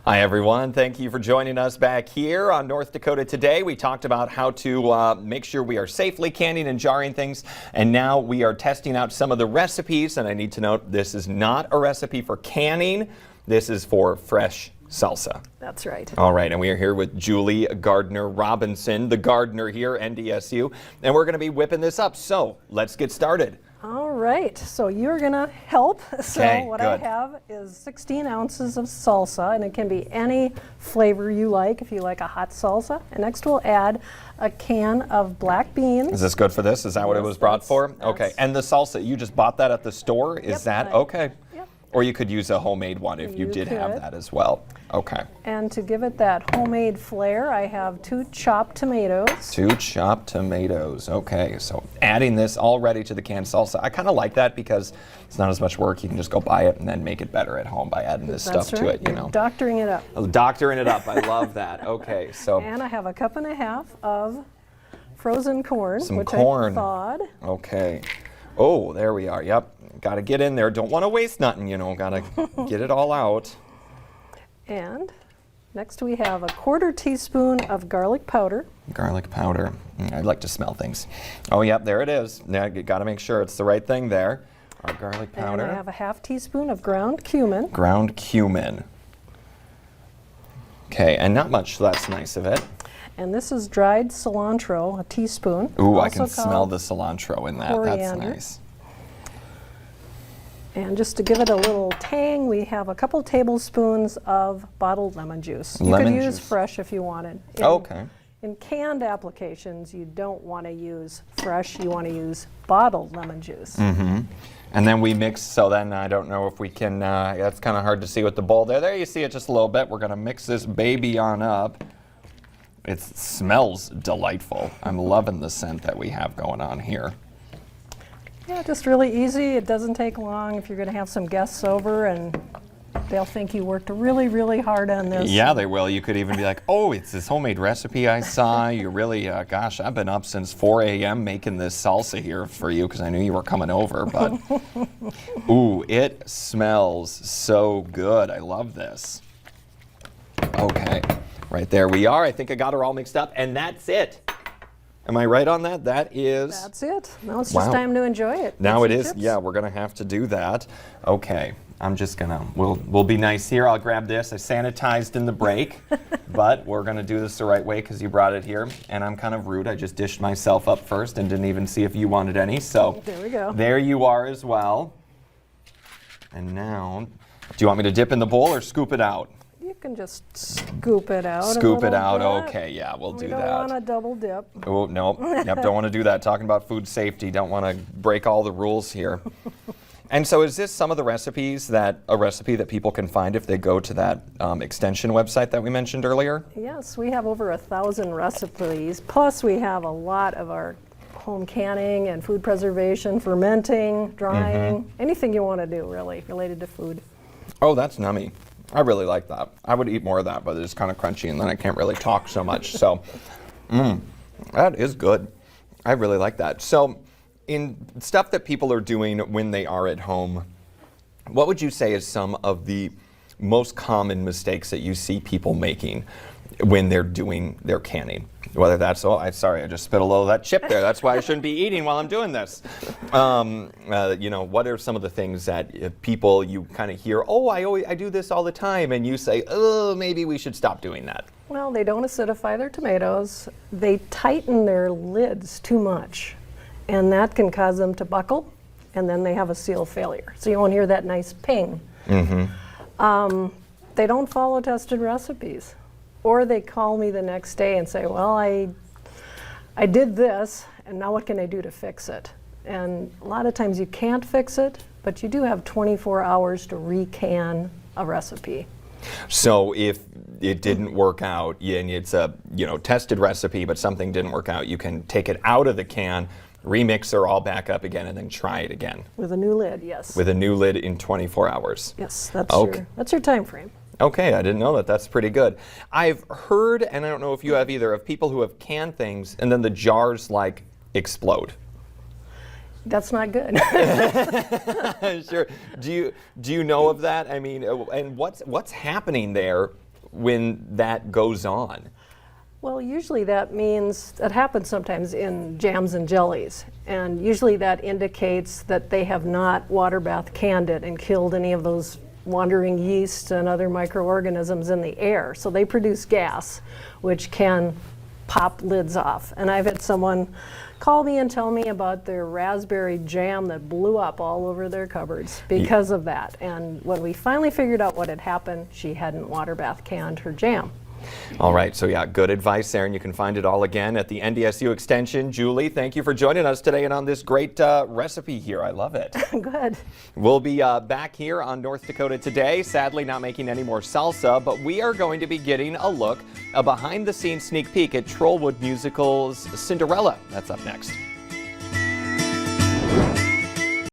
Hi everyone, thank you for joining us back here on North Dakota Today. We talked about how to make sure we are safely canning and jarring things, and now we are testing out some of the recipes. And I need to note, this is not a recipe for canning, this is for fresh salsa. That's right. All right, and we are here with Julie Gardner Robinson, the gardener here, NDSU, and we're going to be whipping this up. So let's get started. All right, so you're gonna help. So what good. I have is 16 ounces of salsa, and it can be any flavor you like if you like a hot salsa. And next we'll add a can of black beans. Is this good for this? Is that what it was brought for? Okay, that's- and the salsa, you just bought that at the store? Is Yep, that, I- okay. Yep. Or you could use a homemade one if you You did have could. that as well. Okay. And to give it that homemade flair, I have 2 chopped tomatoes. 2 chopped tomatoes. Okay, so adding this already to the canned salsa. I kind of like that because it's not as much work. You can just go buy it and then make it better at home by adding this That's stuff right. to it, you You're know. doctoring it up. Doctoring it up. I love that. Okay, so And I have a cup and a half of frozen corn, some which corn. I thawed. Okay. Oh, there we are. Yep. Got to get in there. Don't want to waste nothing, you know. Got to get it all out. And next we have a 1/4 teaspoon of garlic powder. Garlic powder. I like to smell things. Oh, yep, there it is. Now you got to make sure it's the right thing there. Our garlic powder. And I have a 1/2 teaspoon of ground cumin. Ground cumin. Okay, and not much less nice of it. And this is dried cilantro, a teaspoon. Ooh, I also can smell called the cilantro in that. That's coriander. nice. And just to give it a little tang, we have a couple tablespoons of bottled lemon juice. You Lemon could use juice. fresh if you wanted. Okay. In canned applications, you don't want to use fresh, you want to use bottled lemon juice. Mm-hmm. And then we mix, so then I don't know if we can, that's kind of hard to see with the bowl there. There you see it just a little bit. We're going to mix this baby on up. It smells delightful. I'm loving the scent that we have going on here. Yeah, just really easy. It doesn't take long if you're going to have some guests over and they'll think you worked really, really hard on this. Yeah, they will. You could even be like, oh, it's this homemade recipe I saw. You really, gosh, I've been up since 4 a.m. making this salsa here for you because I knew you were coming over. But, ooh, it smells so good. I love this. Okay, right there we are. I think I got her all mixed up, and that's it. Am I right on that? That is... That's it. Now it's just Wow. time to enjoy it. Now With it some is, chips. yeah, we're gonna have to do that. Okay, I'm just gonna, we'll be nice here. I'll grab this. I sanitized in the break, but we're gonna do this the right way because you brought it here. And I'm kind of rude. I just dished myself up first and didn't even see if you wanted any. So There we go. there you are as well. And now, do you want me to dip in the bowl or scoop it out? You can just scoop it out. Scoop a it little out. bit. Okay, yeah, we'll do We don't that. want a double dip. Oh, no. Yep, don't want to do that. Talking about food safety, don't want to break all the rules here. And so is this some of the recipes a recipe that people can find if they go to that extension website that we mentioned earlier? Yes, we have over 1,000 recipes. Plus, we have a lot of our home canning and food preservation, fermenting, drying, anything you want to do, really, related to food. Oh, that's nummy. I really like that. I would eat more of that, but it's kind of crunchy, and then I can't really talk so much. So, that is good. I really like that. So, in stuff that people are doing when they are at home, what would you say is some of the most common mistakes that you see people making when they're doing their canning? Whether that's, oh, sorry, I just spit a little of that chip there. That's why I shouldn't be eating while I'm doing this. You know, what are some of the things that people you kind of hear, oh, I do this all the time, and you say, oh, maybe we should stop doing that? Well, they don't acidify their tomatoes. They tighten their lids too much, and that can cause them to buckle, and then they have a seal failure. So you won't hear that nice ping. They don't follow tested recipes. Or they call me the next day and say, well, I did this, and now what can I do to fix it? And a lot of times you can't fix it, but you do have 24 hours to recan a recipe. So if it didn't work out, and it's a tested recipe, but something didn't work out, you can take it out of the can, remix her all back up again, and then try it again. With a new lid, yes. With a new lid in 24 hours. Yes, that's Okay. that's your time frame. Okay, I didn't know that. That's pretty good. I've heard, and I don't know if you have either, of people who have canned things and then the jars like explode. That's not good. Sure. Do you know of that? I mean, and what's happening there when that goes on? Well, usually that means, it happens sometimes in jams and jellies, and usually that indicates that they have not water bath canned it and killed any of those wandering yeast and other microorganisms in the air. So they produce gas, which can pop lids off. And I've had someone call me and tell me about their raspberry jam that blew up all over their cupboards because of that. And when we finally figured out what had happened, she hadn't water bath canned her jam. All right, so yeah, good advice there, and you can find it all again at the NDSU Extension. Julie, thank you for joining us today and on this great recipe here. I love it. Good. We'll be back here on North Dakota Today, sadly not making any more salsa, but we are going to be getting a look, a behind-the-scenes sneak peek at Trollwood Musical's Cinderella. That's up next.